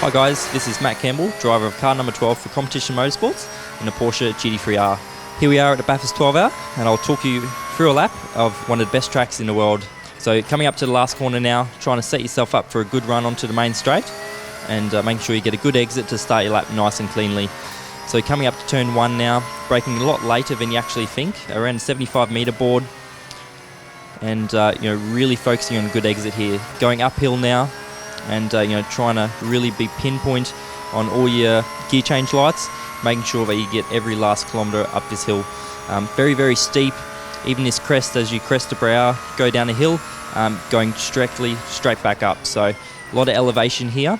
Hi guys, this is Matt Campbell, driver of car number 12 for Competition Motorsports in the Porsche GT3 R. Here we are at the Bathurst 12 hour and I'll talk you through a lap of one of the best tracks in the world. So coming up to the last corner now, trying to set yourself up for a good run onto the main straight and making sure you get a good exit to start your lap nice and cleanly. So coming up to turn 1 now, braking a lot later than you actually think, around 75 metre board, and really focusing on a good exit here. Going uphill now, and trying to really be pinpoint on all your gear change lights, making sure that you get every last kilometre up this hill. Very, very steep. Even this crest, as you crest the brow, go down a hill, going straight back up. So a lot of elevation here.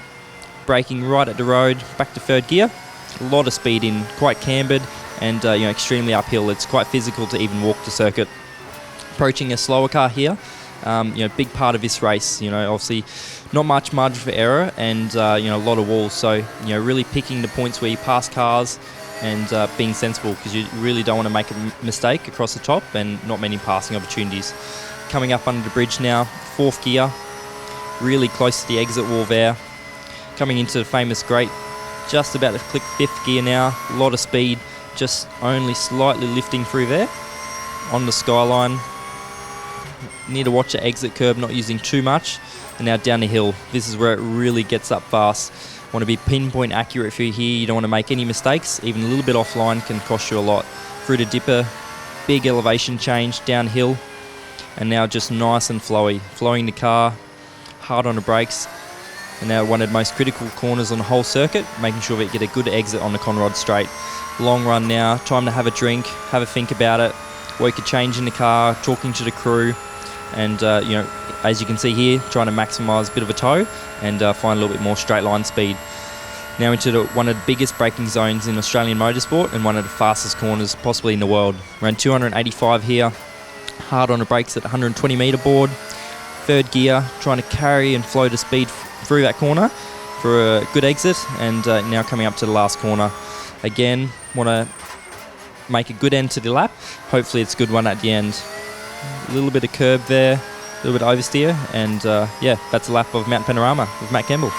Braking right at the road, back to third gear. A lot of speed in, quite cambered, and extremely uphill. It's quite physical to even walk the circuit. Approaching a slower car here. Big part of this race, obviously not much margin for error and a lot of walls, so really picking the points where you pass cars and being sensible, because you really don't want to make a mistake across the top and not many passing opportunities. Coming up under the bridge now, 4th gear, really close to the exit wall there. Coming into the famous grate, just about to click 5th gear now, a lot of speed, just only slightly lifting through there on the skyline. Need to watch the exit curb, not using too much. And now down the hill, this is where it really gets up fast. Want to be pinpoint accurate for you here. You don't want to make any mistakes. Even a little bit offline can cost you a lot. Through the dipper, big elevation change downhill, and now just nice and flowy. Flowing the car, hard on the brakes. And now one of the most critical corners on the whole circuit, making sure that you get a good exit on the Conrod straight. Long run now, time to have a drink, have a think about it, work your change in the car, talking to the crew. And as you can see here, trying to maximise a bit of a toe and find a little bit more straight line speed. Now into one of the biggest braking zones in Australian motorsport and one of the fastest corners possibly in the world. Around 285 here, hard on the brakes at 120 metre board. 3rd gear, trying to carry and flow the speed through that corner for a good exit, and now coming up to the last corner. Again, want to make a good end to the lap. Hopefully it's a good one at the end. A little bit of curb there, a little bit of oversteer, and that's a lap of Mount Panorama with Matt Campbell.